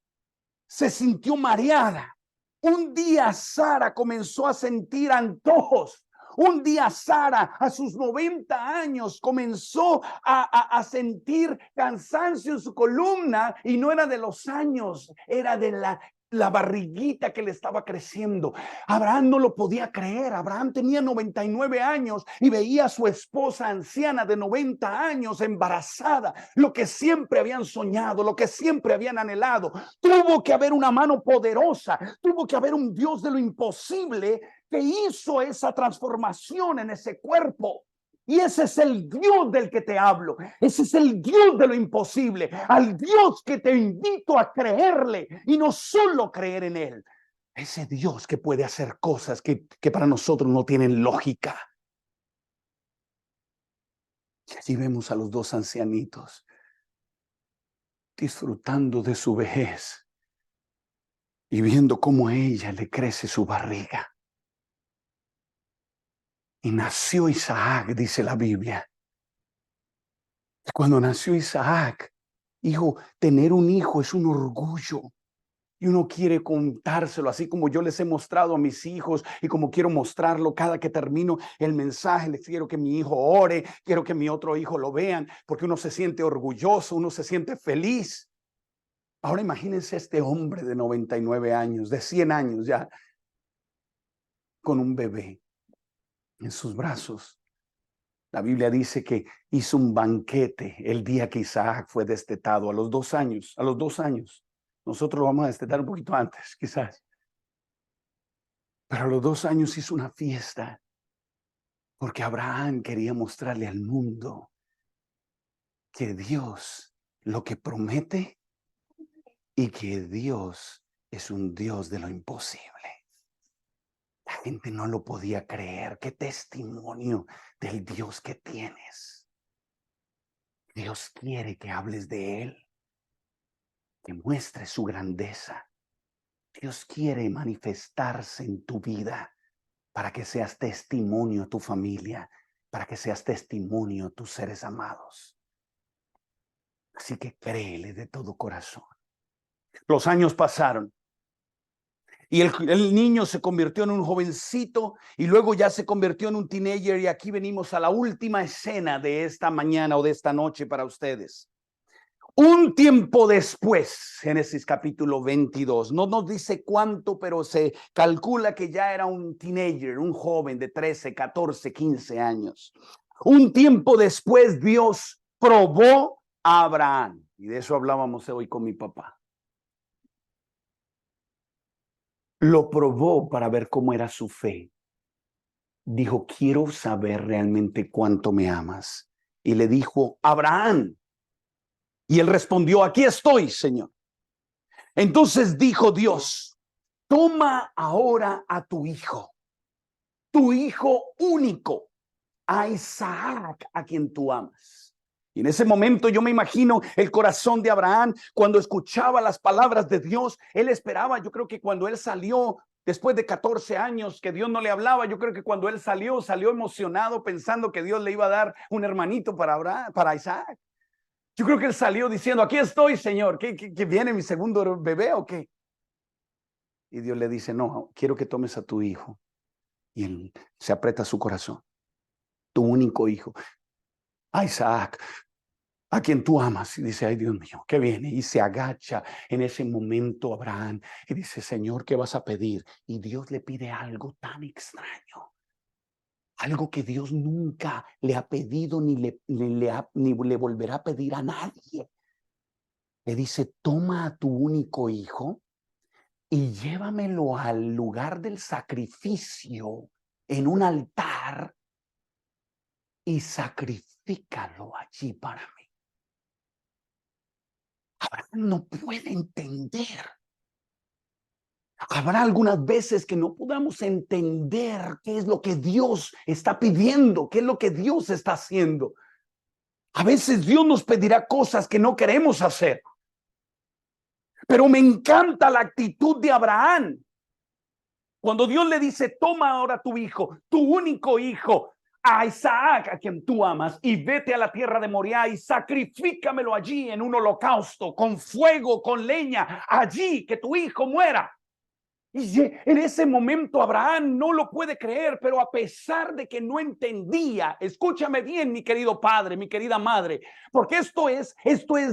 se sintió mareada. Un día, Sara comenzó a sentir antojos. Un día Sara, a sus 90 años, comenzó a sentir cansancio en su columna, y no era de los años, era de la la barriguita que le estaba creciendo. Abraham no lo podía creer. Abraham tenía 99 años y veía a su esposa anciana de 90 años embarazada, lo que siempre habían soñado, lo que siempre habían anhelado. Tuvo que haber una mano poderosa, tuvo que haber un Dios de lo imposible que hizo esa transformación en ese cuerpo. Y ese es el Dios del que te hablo. Ese es el Dios de lo imposible. Al Dios que te invito a creerle y no solo creer en él. Ese Dios que puede hacer cosas que para nosotros no tienen lógica. Y allí vemos a los dos ancianitos disfrutando de su vejez y viendo cómo a ella le crece su barriga. Y nació Isaac, dice la Biblia. Y cuando nació Isaac, tener un hijo es un orgullo. Y uno quiere contárselo, así como yo les he mostrado a mis hijos y como quiero mostrarlo cada que termino el mensaje. Les quiero que mi hijo ore, quiero que mi otro hijo lo vean, porque uno se siente orgulloso, uno se siente feliz. Ahora imagínense este hombre de 99 años, de 100 años ya, con un bebé en sus brazos. La Biblia dice que hizo un banquete el día que Isaac fue destetado, a los 2 años, a los 2 años. Nosotros lo vamos a destetar un poquito antes, quizás. Pero a los 2 años hizo una fiesta, porque Abraham quería mostrarle al mundo que Dios lo que promete y que Dios es un Dios de lo imposible. La gente no lo podía creer. Qué testimonio del Dios que tienes. Dios quiere que hables de él, que muestres su grandeza. Dios quiere manifestarse en tu vida para que seas testimonio a tu familia, para que seas testimonio a tus seres amados. Así que créele de todo corazón. Los años pasaron y el niño se convirtió en un jovencito y luego ya se convirtió en un teenager, y aquí venimos a la última escena de esta mañana o de esta noche para ustedes. Un tiempo después, Génesis capítulo 22, no nos dice cuánto, pero se calcula que ya era un teenager, un joven de 13, 14, 15 años. Un tiempo después, Dios probó a Abraham, y de eso hablábamos hoy con mi papá. Lo probó para ver cómo era su fe. Dijo, quiero saber realmente cuánto me amas. Y le dijo, Abraham. Y él respondió, aquí estoy, Señor. Entonces dijo Dios, toma ahora a tu hijo único, a Isaac, a quien tú amas. Y en ese momento yo me imagino el corazón de Abraham cuando escuchaba las palabras de Dios. Él esperaba, yo creo que cuando él salió, después de 14 años que Dios no le hablaba, yo creo que cuando él salió emocionado pensando que Dios le iba a dar un hermanito para Abraham, para Isaac. Yo creo que él salió diciendo, aquí estoy, Señor, ¿que viene mi segundo bebé o qué? Y Dios le dice, no, quiero que tomes a tu hijo. Y él se aprieta su corazón, tu único hijo, a Isaac, a quien tú amas. Y dice, ay Dios mío, ¿qué viene? Y se agacha en ese momento Abraham y dice, Señor, ¿qué vas a pedir? Y Dios le pide algo tan extraño. Algo que Dios nunca le ha pedido ni le volverá a pedir a nadie. Le dice, toma a tu único hijo y llévamelo al lugar del sacrificio en un altar y sacrifícalo allí para mí. Abraham no puede entender. Habrá algunas veces que no podamos entender qué es lo que Dios está pidiendo, qué es lo que Dios está haciendo. A veces Dios nos pedirá cosas que no queremos hacer. Pero me encanta la actitud de Abraham. Cuando Dios le dice, toma ahora tu hijo, tu único hijo, a Isaac, a quien tú amas, y vete a la tierra de Moriah y sacrifícamelo allí en un holocausto, con fuego, con leña, allí que tu hijo muera. Y en ese momento Abraham no lo puede creer, pero a pesar de que no entendía, escúchame bien, mi querido padre, mi querida madre, porque esto es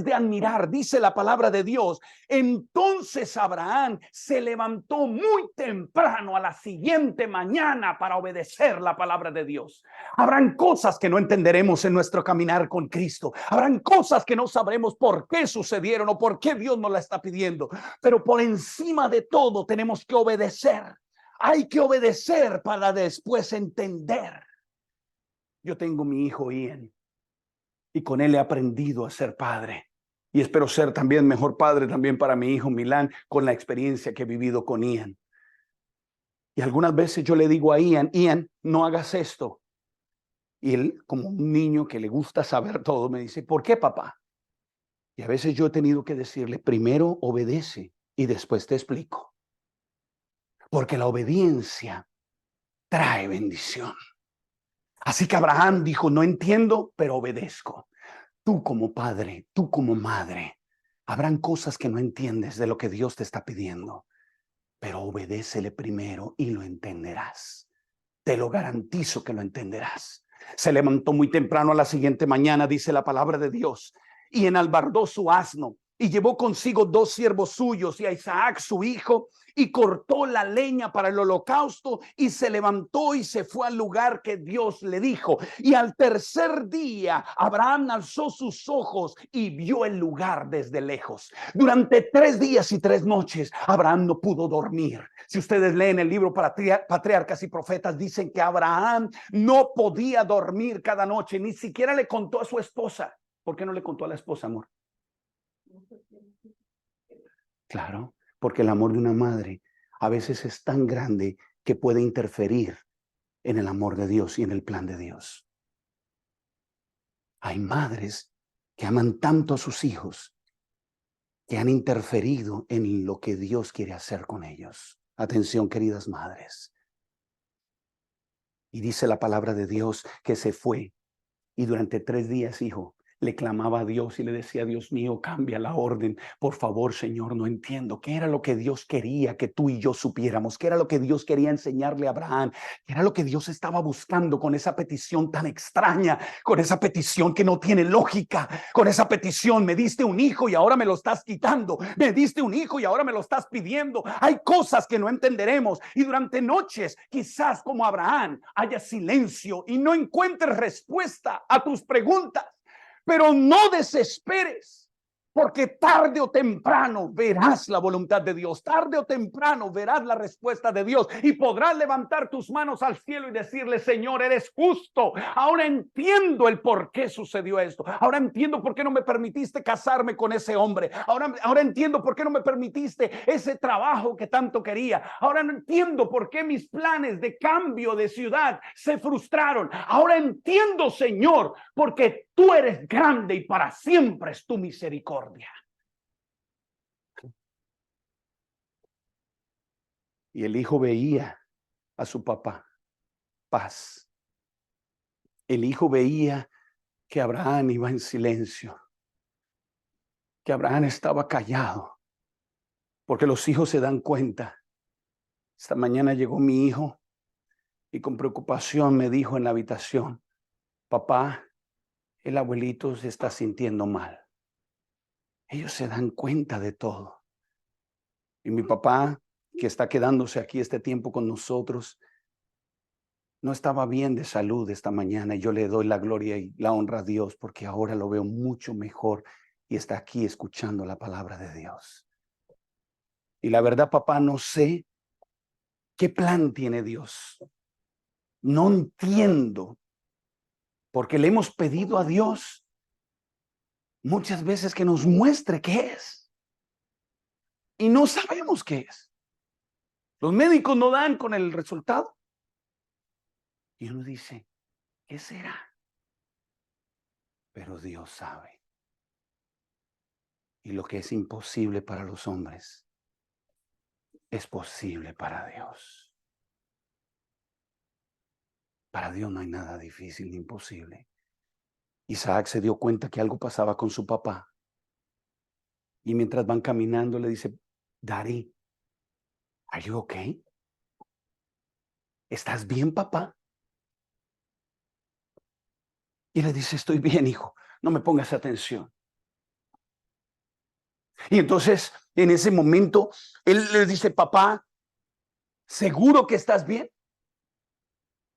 de admirar, dice la palabra de Dios. Entonces Abraham se levantó muy temprano a la siguiente mañana para obedecer la palabra de Dios. Habrán cosas que no entenderemos en nuestro caminar con Cristo. Habrán cosas que no sabremos por qué sucedieron o por qué Dios nos la está pidiendo. Pero por encima de todo tenemos que obedecer. Hay que obedecer para después entender. Yo tengo mi hijo Ian y con él he aprendido a ser padre. Y espero ser también mejor padre también para mi hijo Milán con la experiencia que he vivido con Ian. Y algunas veces yo le digo a Ian, no hagas esto. Y él, como un niño que le gusta saber todo, me dice, ¿por qué, papá? Y a veces yo he tenido que decirle, primero obedece y después te explico. Porque la obediencia trae bendición. Así que Abraham dijo, no entiendo, pero obedezco. Tú como padre, tú como madre, habrán cosas que no entiendes de lo que Dios te está pidiendo, pero obedécele primero y lo entenderás. Te lo garantizo que lo entenderás. Se levantó muy temprano a la siguiente mañana, dice la palabra de Dios, y enalbardó su asno y llevó consigo 2 siervos suyos y a Isaac su hijo, y cortó la leña para el holocausto y se levantó y se fue al lugar que Dios le dijo. Y al tercer día Abraham alzó sus ojos y vio el lugar desde lejos. Durante 3 días y 3 noches Abraham no pudo dormir. Si ustedes leen el libro Patriarcas y Profetas, dicen que Abraham no podía dormir cada noche, ni siquiera le contó a su esposa. ¿Por qué no le contó a la esposa, amor? Claro, porque el amor de una madre a veces es tan grande que puede interferir en el amor de Dios y en el plan de Dios. Hay madres que aman tanto a sus hijos que han interferido en lo que Dios quiere hacer con ellos. Atención, queridas madres. Y dice la palabra de Dios que se fue y durante 3 días, hijo, le clamaba a Dios y le decía, Dios mío, cambia la orden. Por favor, Señor, no entiendo. ¿Qué era lo que Dios quería que tú y yo supiéramos? ¿Qué era lo que Dios quería enseñarle a Abraham? ¿Qué era lo que Dios estaba buscando con esa petición tan extraña? Con esa petición que no tiene lógica. Con esa petición, me diste un hijo y ahora me lo estás quitando. Me diste un hijo y ahora me lo estás pidiendo. Hay cosas que no entenderemos. Y durante noches, quizás como Abraham, haya silencio y no encuentres respuesta a tus preguntas. Pero no desesperes, porque tarde o temprano verás la voluntad de Dios, tarde o temprano verás la respuesta de Dios y podrás levantar tus manos al cielo y decirle, Señor, eres justo. Ahora entiendo el por qué sucedió esto. Ahora entiendo por qué no me permitiste casarme con ese hombre. Ahora entiendo por qué no me permitiste ese trabajo que tanto quería. Ahora no entiendo por qué mis planes de cambio de ciudad se frustraron. Ahora entiendo, Señor, porque tú eres grande y para siempre es tu misericordia. Y el hijo veía a su papá, paz. El hijo veía que Abraham iba en silencio, que Abraham estaba callado, porque los hijos se dan cuenta. Esta mañana llegó mi hijo y con preocupación me dijo en la habitación, papá, el abuelito se está sintiendo mal. Ellos se dan cuenta de todo. Y mi papá, que está quedándose aquí este tiempo con nosotros, no estaba bien de salud esta mañana y yo le doy la gloria y la honra a Dios porque ahora lo veo mucho mejor y está aquí escuchando la palabra de Dios. Y la verdad, papá, no sé qué plan tiene Dios. No entiendo, porque le hemos pedido a Dios muchas veces que nos muestre qué es. Y no sabemos qué es. Los médicos no dan con el resultado. Y uno dice, ¿qué será? Pero Dios sabe. Y lo que es imposible para los hombres es posible para Dios. Para Dios no hay nada difícil ni imposible. Isaac se dio cuenta que algo pasaba con su papá. Y mientras van caminando le dice, Daddy, Are you okay? ¿Estás bien, papá? Y le dice, estoy bien, hijo, no me pongas atención. Y entonces, en ese momento, él le dice, papá, ¿seguro que estás bien?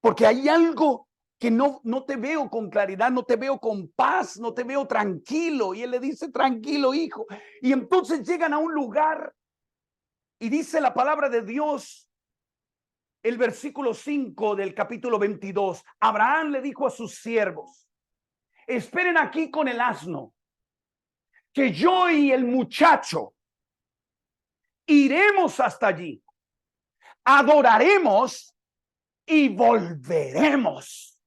Porque hay algo que no te veo con claridad, no te veo con paz, no te veo tranquilo. Y él le dice, tranquilo, hijo. Y entonces llegan a un lugar y dice la palabra de Dios, el versículo 5 del capítulo 22. Abraham le dijo a sus siervos, esperen aquí con el asno, que yo y el muchacho iremos hasta allí, adoraremos y volveremos.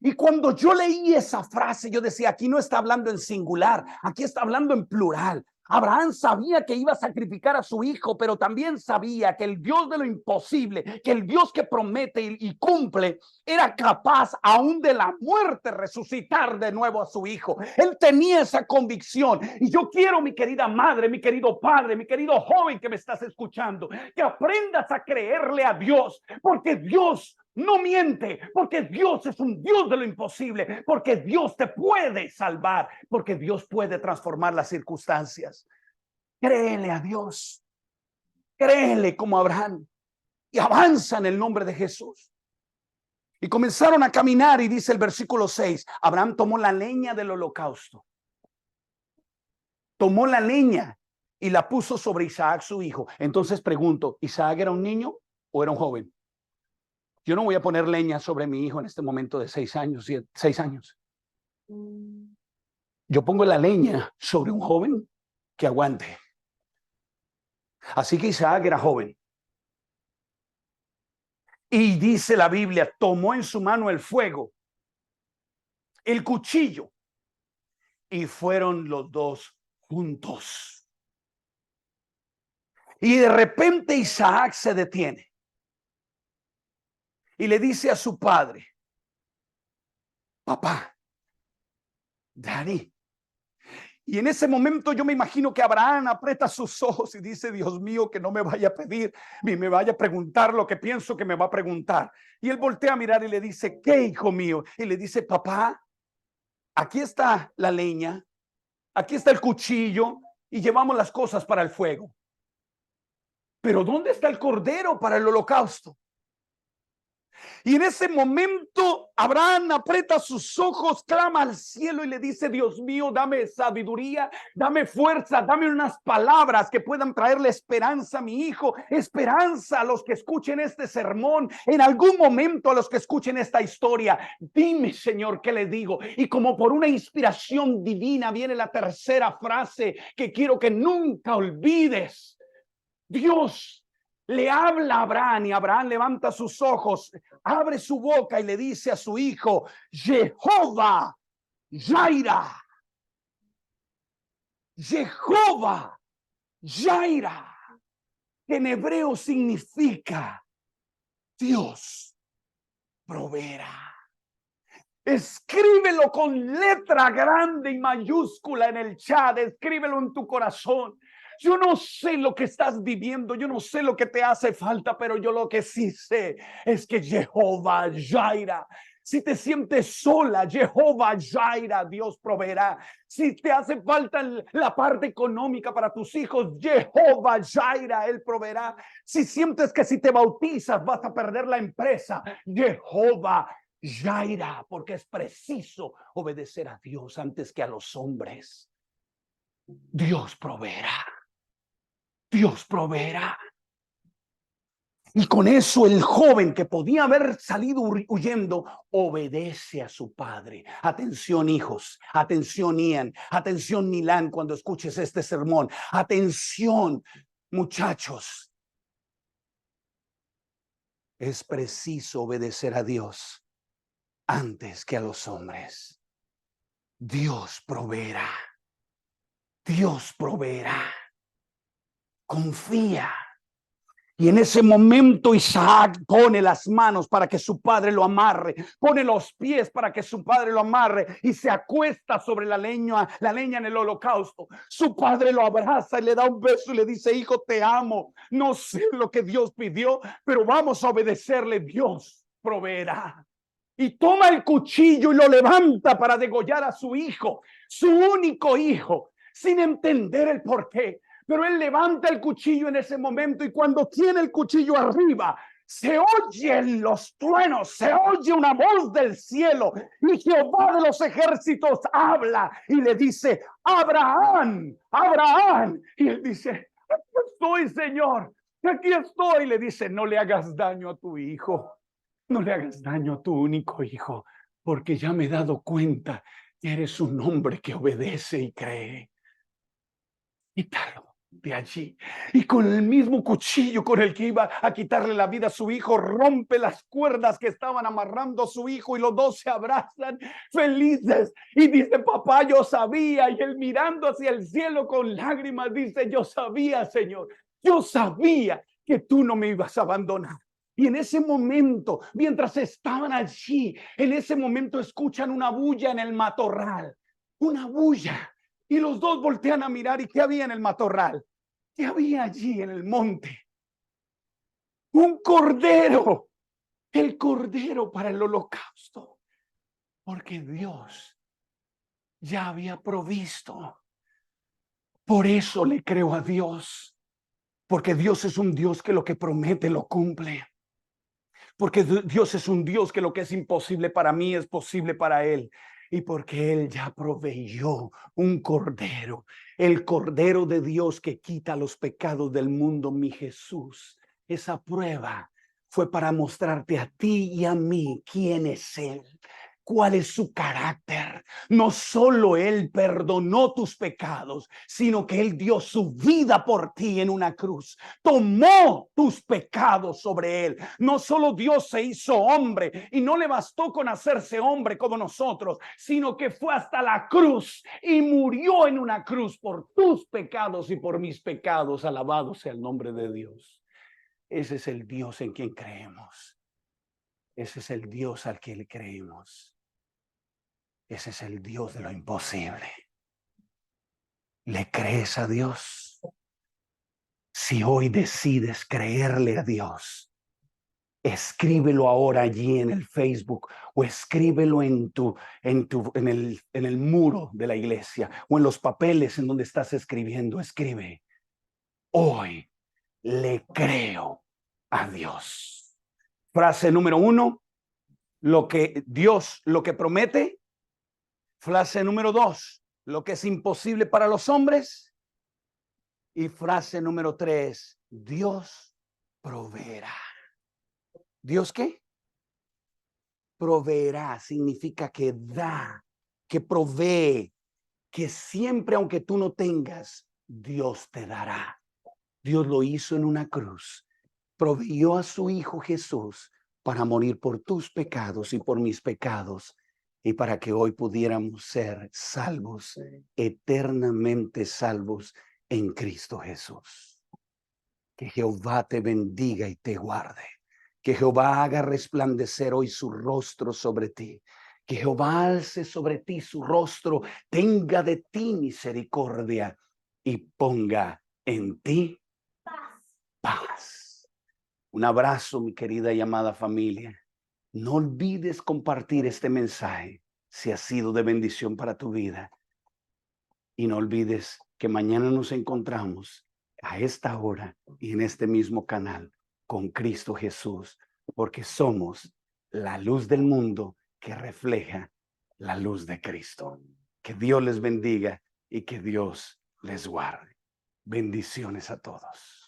Y cuando yo leí esa frase, yo decía, aquí no está hablando en singular, aquí está hablando en plural. Abraham sabía que iba a sacrificar a su hijo, pero también sabía que el Dios de lo imposible, que el Dios que promete y cumple, era capaz aún de la muerte resucitar de nuevo a su hijo. Él tenía esa convicción. Y yo quiero, mi querida madre, mi querido padre, mi querido joven que me estás escuchando, que aprendas a creerle a Dios, porque Dios no miente, porque Dios es un Dios de lo imposible, porque Dios te puede salvar, porque Dios puede transformar las circunstancias. Créele a Dios, créele como Abraham y avanza en el nombre de Jesús. Y comenzaron a caminar y dice el versículo 6, Abraham tomó la leña del holocausto, tomó la leña y la puso sobre Isaac su hijo. Entonces pregunto, ¿Isaac era un niño o era un joven? Yo no voy a poner leña sobre mi hijo en este momento de 6 años, 6 años. Yo pongo la leña sobre un joven que aguante. Así que Isaac era joven. Y dice la Biblia, tomó en su mano el fuego, el cuchillo, y fueron los dos juntos. Y de repente Isaac se detiene y le dice a su padre, papá, Daddy. Y en ese momento yo me imagino que Abraham aprieta sus ojos y dice, Dios mío, que no me vaya a pedir ni me vaya a preguntar lo que pienso que me va a preguntar. Y él voltea a mirar y le dice, ¿qué, hijo mío? Y le dice, papá, aquí está la leña, aquí está el cuchillo y llevamos las cosas para el fuego. Pero ¿dónde está el cordero para el holocausto? Y en ese momento Abraham aprieta sus ojos, clama al cielo y le dice, Dios mío, dame sabiduría, dame fuerza, dame unas palabras que puedan traerle esperanza a mi hijo, esperanza a los que escuchen este sermón, en algún momento a los que escuchen esta historia. Dime, Señor, ¿qué le digo? Y como por una inspiración divina viene la tercera frase que quiero que nunca olvides. Dios le habla a Abraham y Abraham levanta sus ojos, abre su boca y le dice a su hijo, Jehová Jaira. Jehová Jaira, que en hebreo significa Dios proveerá. Escríbelo con letra grande y mayúscula en el chat, escríbelo en tu corazón. Yo no sé lo que estás viviendo, yo no sé lo que te hace falta, pero yo lo que sí sé es que Jehová Jaira, si te sientes sola, Jehová Jaira, Dios proveerá. Si te hace falta la parte económica para tus hijos, Jehová Jaira, Él proveerá. Si sientes que si te bautizas vas a perder la empresa, Jehová Jaira, porque es preciso obedecer a Dios antes que a los hombres. Dios proveerá. Dios proveerá. Y con eso el joven que podía haber salido huyendo obedece a su padre. Atención, hijos, atención, Ian, atención, Milán, cuando escuches este sermón. Atención, muchachos. Es preciso obedecer a Dios antes que a los hombres. Dios proveerá. Dios proveerá. Confía. Y en ese momento Isaac pone las manos para que su padre lo amarre, pone los pies para que su padre lo amarre y se acuesta sobre la leña en el holocausto. Su padre lo abraza y le da un beso y le dice: hijo, te amo. No sé lo que Dios pidió, pero vamos a obedecerle. Dios proveerá. Y toma el cuchillo y lo levanta para degollar a su hijo, su único hijo, sin entender el porqué. Pero él levanta el cuchillo en ese momento y cuando tiene el cuchillo arriba, se oyen los truenos, se oye una voz del cielo y Jehová de los ejércitos habla y le dice: Abraham, Abraham. Y él dice: aquí estoy, Señor, aquí estoy. Le dice: no le hagas daño a tu hijo, no le hagas daño a tu único hijo, porque ya me he dado cuenta que eres un hombre que obedece y cree. Quítalo de allí. Y con el mismo cuchillo con el que iba a quitarle la vida a su hijo, rompe las cuerdas que estaban amarrando a su hijo y los dos se abrazan felices. Y dice: papá, yo sabía. Y él, mirando hacia el cielo con lágrimas, dice: yo sabía, Señor, yo sabía que tú no me ibas a abandonar. Y en ese momento, mientras estaban allí, en ese momento escuchan una bulla en el matorral, una bulla. Y los dos voltean a mirar. ¿Y qué había en el matorral? ¿Qué había allí en el monte? Un cordero. El cordero para el holocausto. Porque Dios ya había provisto. Por eso le creo a Dios. Porque Dios es un Dios que lo que promete lo cumple. Porque Dios es un Dios que lo que es imposible para mí es posible para Él. Y porque Él ya proveyó un cordero, el cordero de Dios que quita los pecados del mundo, mi Jesús. Esa prueba fue para mostrarte a ti y a mí quién es Él, cuál es su carácter. No solo Él perdonó tus pecados, sino que Él dio su vida por ti en una cruz. Tomó tus pecados sobre Él. No solo Dios se hizo hombre y no le bastó con hacerse hombre como nosotros, sino que fue hasta la cruz y murió en una cruz por tus pecados y por mis pecados. Alabado sea el nombre de Dios. Ese es el Dios en quien creemos. Ese es el Dios al que le creemos. Ese es el Dios de lo imposible. ¿Le crees a Dios? Si hoy decides creerle a Dios, escríbelo ahora allí en el Facebook o escríbelo en el muro de la iglesia o en los papeles en donde estás escribiendo. Escribe: hoy le creo a Dios. Frase número 1, lo que Dios, lo que promete. Frase número 2, lo que es imposible para los hombres. Y frase número 3, Dios proveerá. ¿Dios qué? Proveerá. Significa que da, que provee, que siempre, aunque tú no tengas, Dios te dará. Dios lo hizo en una cruz. Proveyó a su Hijo Jesús para morir por tus pecados y por mis pecados, y para que hoy pudiéramos ser salvos, eternamente salvos en Cristo Jesús. Que Jehová te bendiga y te guarde. Que Jehová haga resplandecer hoy su rostro sobre ti. Que Jehová alce sobre ti su rostro, tenga de ti misericordia y ponga en ti paz. Un abrazo, mi querida y amada familia. No olvides compartir este mensaje si ha sido de bendición para tu vida. Y no olvides que mañana nos encontramos a esta hora y en este mismo canal con Cristo Jesús, porque somos la luz del mundo que refleja la luz de Cristo. Que Dios les bendiga y que Dios les guarde. Bendiciones a todos.